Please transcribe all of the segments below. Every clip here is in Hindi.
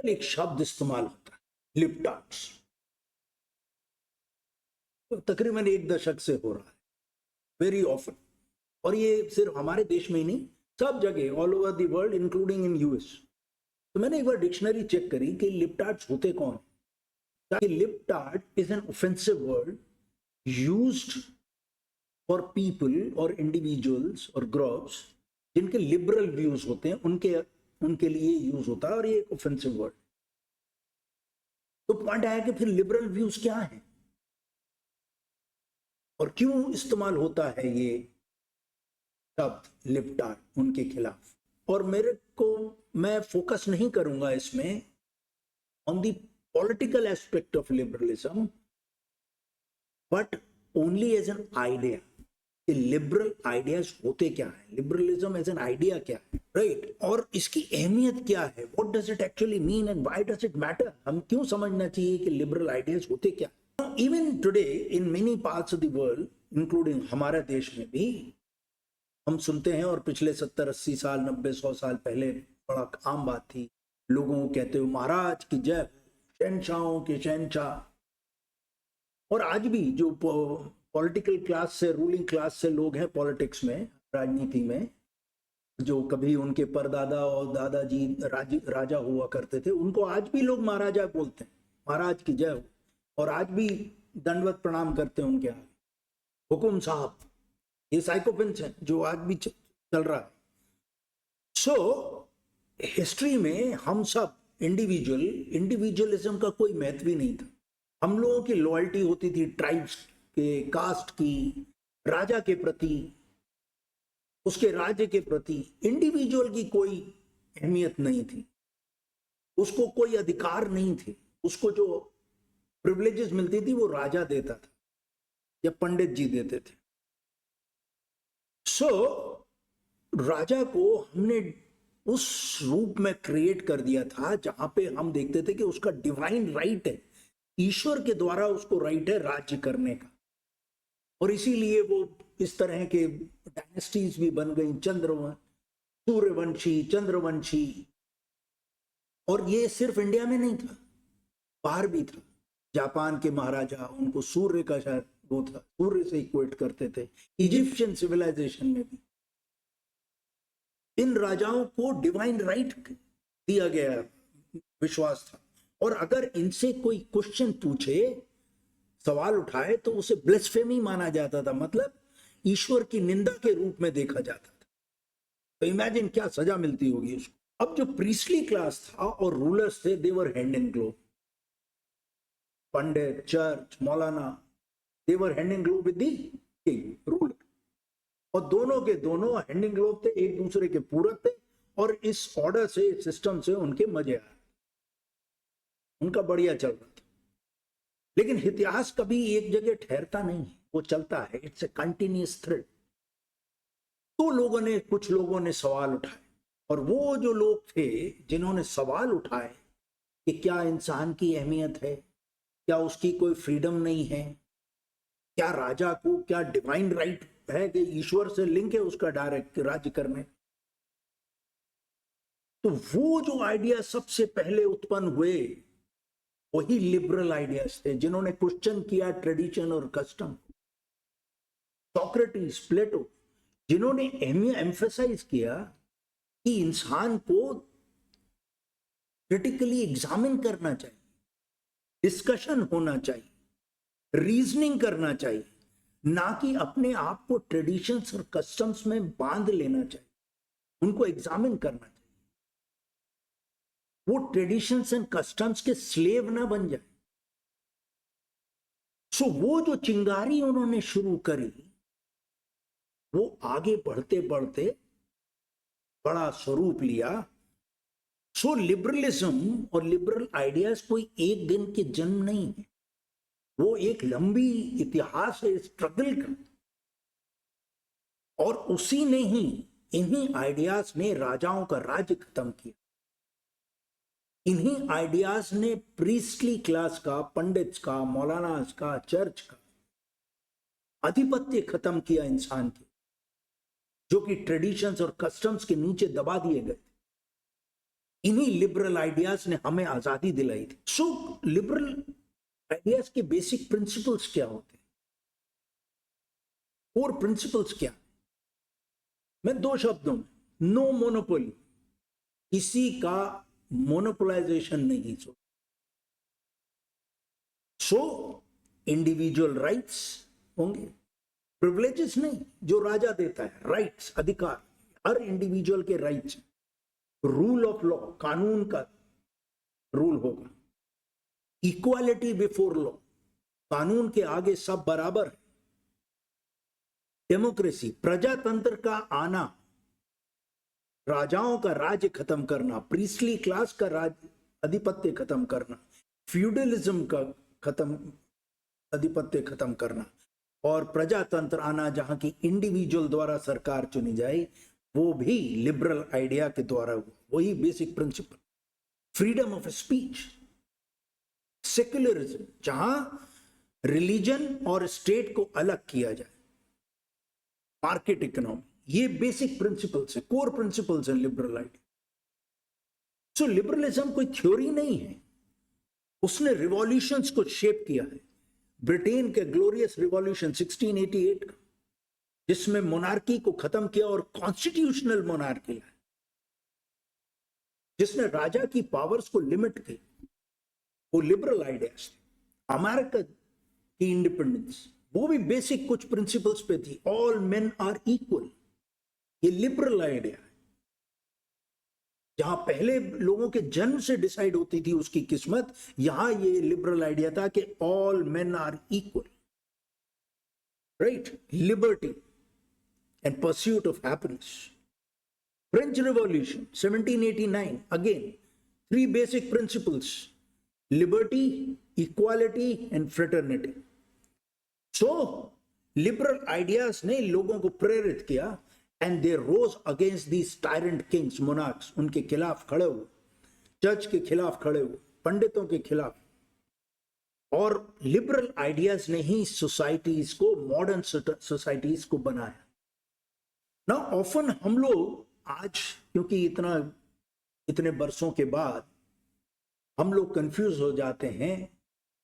आजकल एक शब्द इस्तेमाल होता है लिप्टार्ड्स, तो तकरीबन 1 दशक से हो रहा है वेरी ऑफन। और ये सिर्फ हमारे देश में ही नहीं, सब जगह all over the world including in US. तो मैंने एक बार डिक्शनरी चेक करी कि लिप्टार्ड्स होते कौन है। Libtard is an offensive word used for people और इंडिविजुअल्स और ग्रुप्स जिनके लिबरल व्यूज होते हैं, उनके लिए यूज होता है, और ये एक ऑफेंसिव वर्ड। तो पॉइंट आया कि फिर लिबरल व्यूज क्या है और क्यों इस्तेमाल होता है ये शब्द लिप्टार्ड उनके खिलाफ। और मैं फोकस नहीं करूंगा इसमें on the political aspect of liberalism, but only as an idea कि लिबरल आइडियाज होते क्या है, लिबरलिज्म एज एन आइडिया क्या है, राइट? और इसकी अहमियत क्या है, what does it actually mean and why does it matter. हम क्यों समझना चाहिए कि लिबरल आइडियाज होते क्या। Even today in many parts of the world including हमारे देश में भी हम सुनते हैं, और पिछले 70-80 साल 90-100 साल पहले बड़ा आम बात थी, लोगों को कहते हुए महाराज की जय, शहनशाहों के शहनशाह। और आज भी जो पॉलिटिकल क्लास से, रूलिंग क्लास से लोग हैं पॉलिटिक्स में, राजनीति में, जो कभी उनके परदादा और दादाजी राजा हुआ करते थे, उनको आज भी लोग महाराजा बोलते हैं, महाराज की जय हो। और आज भी दंडवत प्रणाम करते हैं उनके आगे, हुकुम साहब। ये साइकोपेंस है जो आज भी चल रहा है। सो हिस्ट्री में हम सब इंडिविजुअलिज्म का कोई महत्व ही नहीं था। हम लोगों की लॉयल्टी होती थी ट्राइब्स के, कास्ट की, राजा के प्रति, उसके राज्य के प्रति। इंडिविजुअल की कोई अहमियत नहीं थी, उसको कोई अधिकार नहीं थे, उसको जो प्रिविलेजेस मिलती थी वो राजा देता था या पंडित जी देते थे। सो राजा को हमने उस रूप में क्रिएट कर दिया था जहां पे हम देखते थे कि उसका डिवाइन राइट है, ईश्वर के द्वारा उसको राइट है राज्य करने का। और इसीलिए वो इस तरह के डायनेस्टीज भी बन गई, सूर्यवंशी, चंद्रवंशी। और ये सिर्फ इंडिया में नहीं था, बाहर भी था। जापान के महाराजा, उनको सूर्य का शायद वो था, सूर्य से इक्वेट करते थे। इजिप्शियन सिविलाइजेशन में भी इन राजाओं को डिवाइन राइट दिया गया विश्वास था। और अगर इनसे कोई क्वेश्चन पूछे, सवाल उठाए, तो उसे ब्लेस्फेमी माना जाता था, मतलब ईश्वर की निंदा के रूप में देखा जाता था। तो इमेजिन क्या सजा मिलती होगी उसको। अब जो प्रीस्टली क्लास था और रूलर्स थे, they were hand in glove. Pandit, church, maulana, they were hand in glove with the king, ruler. और दोनों के दोनों हैंड इन ग्लोव थे, एक दूसरे के पूरक थे। और इस ऑर्डर से, सिस्टम से उनके मजे आए, उनका बढ़िया चल रहा था। लेकिन इतिहास कभी एक जगह ठहरता नहीं, वो चलता है, इट्स ए कंटिन्यूअस थ्रेड। तो कुछ लोगों ने सवाल उठाए, और वो जो लोग थे जिन्होंने सवाल उठाए कि क्या इंसान की अहमियत है, क्या उसकी कोई फ्रीडम नहीं है, क्या राजा को क्या डिवाइन राइट है कि ईश्वर से लिंक है उसका डायरेक्ट राज्य करने। तो वो जो आइडिया सबसे पहले उत्पन्न हुए, वही लिबरल आइडियाज थे, जिन्होंने क्वेश्चन किया ट्रेडिशन और कस्टम। सोक्रेटिस, प्लेटो, जिन्होंने एम्फेसाइज किया कि इंसान को क्रिटिकली एग्जामिन करना चाहिए, डिस्कशन होना चाहिए, रीजनिंग करना चाहिए, ना कि अपने आप को ट्रेडिशंस और कस्टम्स में बांध लेना चाहिए, उनको एग्जामिन करना चाहिए। वो ट्रेडिशंस एंड कस्टम्स के स्लेव ना बन जाए। सो वो जो चिंगारी उन्होंने शुरू करी, वो आगे बढ़ते बढ़ते बड़ा स्वरूप लिया। सो लिबरलिज्म और लिबरल आइडियाज कोई एक दिन के जन्म नहीं है, वो एक लंबी इतिहास है स्ट्रगल का। और उसी ने ही, इन्हीं आइडियाज ने राजाओं का राज्य खत्म किया। इन्हीं आइडियाज ने प्रीस्टली क्लास का, पंडित्स का, मौलानास का, चर्च का आधिपत्य खत्म किया इंसान के, जो कि ट्रेडिशंस और कस्टम्स के नीचे दबा दिए गए। इन्हीं लिबरल आइडियाज ने हमें आजादी दिलाई थी। सो लिबरल आइडियाज के बेसिक प्रिंसिपल्स क्या होते हैं, कोर प्रिंसिपल्स क्या? मैं दो शब्दों में, नो मोनोपोली, किसी का मोनोपोलाइजेशन नहीं। सो इंडिविजुअल राइट्स होंगे, प्रिविलेजेस नहीं जो राजा देता है, राइट्स, अधिकार, हर इंडिविजुअल के राइट्स। रूल ऑफ लॉ, कानून का रूल होगा। इक्वालिटी बिफोर लॉ, कानून के आगे सब बराबर है। डेमोक्रेसी, प्रजातंत्र का आना, राजाओं का राज्य खत्म करना, प्रीस्टली क्लास का राज्य आधिपत्य खत्म करना, फ्यूडलिज्म का आधिपत्य खत्म करना, और प्रजातंत्र आना जहां की इंडिविजुअल द्वारा सरकार चुनी जाए, वो भी लिबरल आइडिया के द्वारा हुआ। वही basic principle. Freedom of speech, secularism, जहां रिलीजन और स्टेट को अलग किया जाए, मार्केट इकोनॉमी, ये बेसिक प्रिंसिपल्स है, कोर प्रिंसिपल्स है लिबरल आइडिया। सो लिबरलिज्म कोई थ्योरी नहीं है, उसने रिवॉल्यूशंस को शेप किया है। ब्रिटेन के ग्लोरियस रिवॉल्यूशन 1688 का, जिसमें मोनार्की को खत्म किया और कॉन्स्टिट्यूशनल मोनार्की लाया, जिसने राजा की पावर्स को लिमिट की, वो लिबरल आइडियाज थे। अमेरिका की इंडिपेंडेंस, वो भी बेसिक कुछ प्रिंसिपल्स पे थी। ऑल मेन आर इक्वल, ये लिबरल आइडिया है। जहां पहले लोगों के जन्म से डिसाइड होती थी उसकी किस्मत, यहां ये लिबरल आइडिया था कि all men are equal, right, liberty and pursuit of happiness. French revolution 1789, again three basic principles, liberty, equality and fraternity. So liberal ideas ने लोगों को प्रेरित किया, and they rose against these tyrant kings, monarchs, उनके खिलाफ खड़े हुए, चर्च के खिलाफ खड़े हुए, पंडितों के खिलाफ। और लिबरल आइडियाज ने ही सोसाइटीज को, मॉडर्न सोसाइटीज को बनाया ना। ऑफन हम लोग आज, क्योंकि इतने बरसों के बाद हम लोग कंफ्यूज हो जाते हैं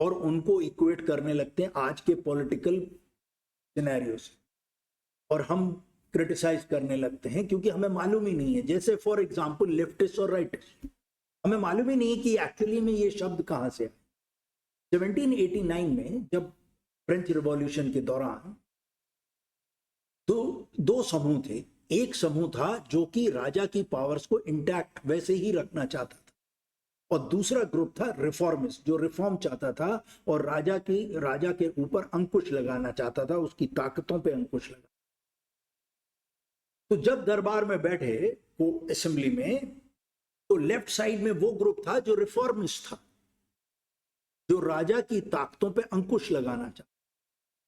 और उनको इक्वेट करने लगते हैं आज के पॉलिटिकल सिनेरियो से, और हम क्रिटिसाइज करने लगते हैं क्योंकि हमें मालूम ही नहीं है। जैसे फॉर एग्जांपल लेफ्टिस्ट और राइटिस्ट, हमें मालूम ही नहीं है कि एक्चुअली में ये शब्द कहां से आए। 1789 में जब फ्रेंच रिवॉल्यूशन के दौरान दो समूह थे। एक समूह था जो कि राजा की पावर्स को इंटैक्ट वैसे ही रखना चाहता था, और दूसरा ग्रुप था रिफॉर्मिस्ट, जो रिफॉर्म चाहता था और राजा के ऊपर अंकुश लगाना चाहता था, उसकी ताकतों पे अंकुश लगा। तो जब दरबार में बैठे वो असेंबली में, तो लेफ्ट साइड में वो ग्रुप था जो रिफॉर्मिस्ट था, जो राजा की ताकतों पे अंकुश लगाना चाहता,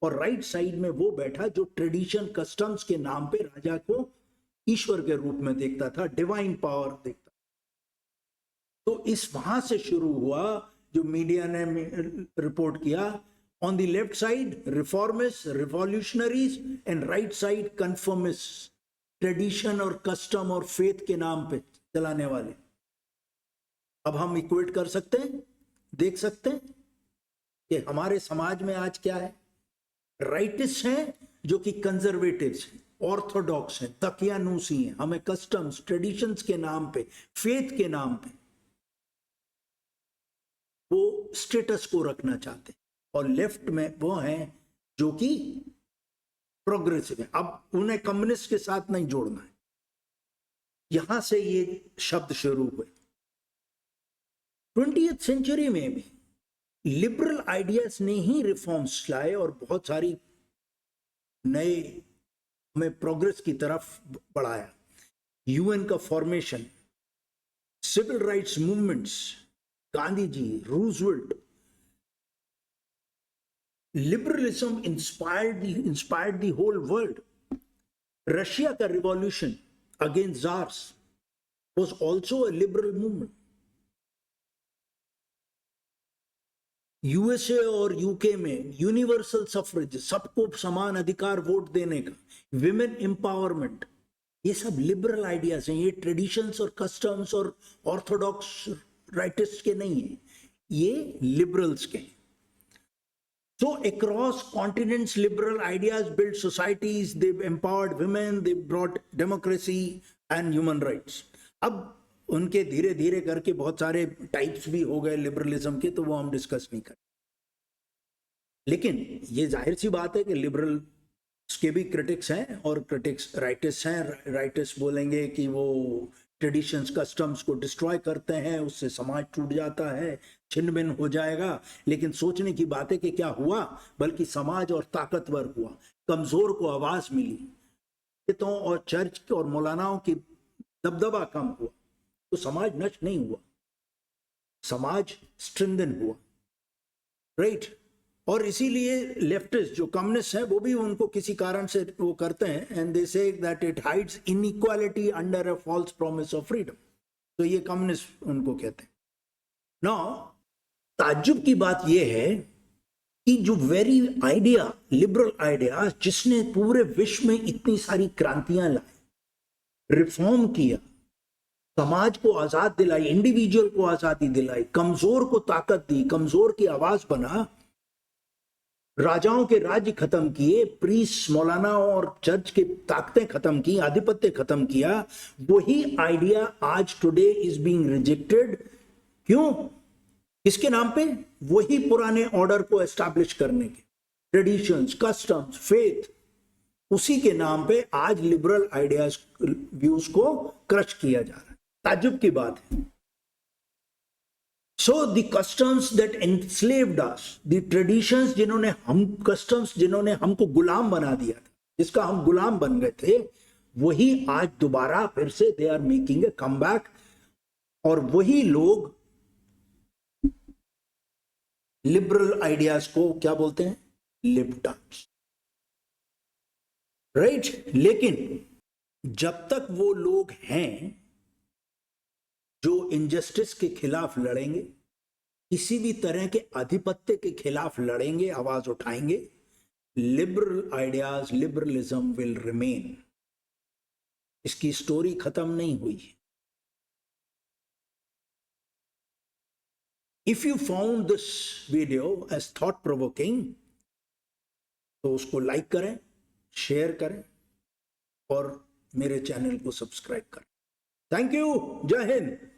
और राइट साइड में वो बैठा जो ट्रेडिशन, कस्टम्स के नाम पे राजा को ईश्वर के रूप में देखता था, डिवाइन पावर देखता। तो इस वहां से शुरू हुआ, जो मीडिया ने रिपोर्ट किया, on the left side reformist, revolutionaries, and right side conformist, tradition और कस्टम और फेथ के नाम पे चलाने वाले। अब हम इक्वेट कर सकते हैं, देख सकते हैं कि हमारे समाज में आज क्या है। राइटिस्ट हैं जो कि कंजर्वेटिव्स हैं, ऑर्थोडॉक्स हैं, तकियानूसी हैं, हमें कस्टम्स, ट्रेडिशंस के नाम पे, फेथ के नाम पे वो स्टेटस को रखना चाहते हैं। और लेफ्ट में वो हैं जो कि प्रोग्रेसिव है। अब उन्हें कम्युनिस्ट के साथ नहीं जोड़ना है। यहां से ये शब्द शुरू हुए। 20th सेंचुरी में भी लिबरल आइडियाज ने ही रिफॉर्म्स लाए और बहुत सारी नए हमें प्रोग्रेस की तरफ बढ़ाया। यूएन का formation, civil rights movements, Gandhi ji, Roosevelt, liberalism inspired the whole world. Russia का revolution against tsars was also a liberal movement. USA और यूके में यूनिवर्सल सफरेज, सबको समान अधिकार वोट देने का, विमेन एम्पावरमेंट, ये सब लिबरल आइडियाज हैं, ये ट्रेडिशंस और कस्टम्स और ऑर्थोडॉक्स राइटिस्ट के नहीं है, ये लिबरल्स के। So across continents, liberal ideas built societies, they've empowered women, they've brought democracy and human rights. अब उनके धीरे धीरे करके बहुत सारे टाइप्स भी हो गए लिबरलिज्म के, तो वो हम डिस्कस नहीं करें। लेकिन ये जाहिर सी बात है कि लिबरल के भी क्रिटिक्स हैं और क्रिटिक्स राइटिस्ट हैं। राइटिस्ट बोलेंगे कि वो ट्रेडिशंस कस्टम्स को डिस्ट्रॉय करते हैं, उससे समाज टूट जाता है, छिन्न भिन्न हो जाएगा। लेकिन सोचने की बात है कि क्या हुआ, बल्कि समाज और ताकतवर हुआ, कमजोर को आवाज मिली, हितों और चर्च और मौलानाओं की दबदबा कम हुआ, तो समाज नष्ट नहीं हुआ, समाज स्ट्रेंथन हुआ, राइट। और इसीलिए लेफ्टिस्ट जो कम्युनिस्ट हैं वो भी उनको किसी कारण से वो करते हैं, and they say that it hides inequality under a false promise of freedom. तो ये कम्युनिस्ट उनको कहते हैं। नाउ ताज्जुब की बात यह है कि जो वेरी आइडिया, लिबरल आइडिया, जिसने पूरे विश्व में इतनी सारी क्रांतियां लाई, रिफॉर्म किया, समाज को आजाद दिलाई, इंडिविजुअल को आजादी दिलाई, कमजोर को ताकत दी, कमजोर की आवाज बना, राजाओं के राज्य खत्म किए, प्रीस्ट मौलाना और चर्च की ताकतें खत्म की, आधिपत्य खत्म किया, वही आइडिया आज टुडे इज बीइंग रिजेक्टेड। क्यों? किसके नाम पे? वही पुराने ऑर्डर को एस्टैब्लिश करने के, ट्रेडिशंस, कस्टम्स, फेथ, उसी के नाम पे आज लिबरल आइडियाज, व्यूज को क्रश किया जा रहा है। ताज्जुब की बात है। So the customs that enslaved us, the traditions जिन्होंने हमको गुलाम बना दिया था, जिसका हम गुलाम बन गए थे, वही आज दोबारा फिर से they are making a comeback. और वही लोग लिबरल आइडियाज को क्या बोलते हैं? Libtards, right. लेकिन जब तक वो लोग हैं जो इनजस्टिस के खिलाफ लड़ेंगे, किसी भी तरह के आधिपत्य के खिलाफ लड़ेंगे, आवाज उठाएंगे, liberal ideas, liberalism will remain. इसकी स्टोरी खत्म नहीं हुई है। If you found this video as thought provoking, तो उसको लाइक करें, शेयर करें और मेरे चैनल को सब्सक्राइब करें। Thank you. जय हिंद।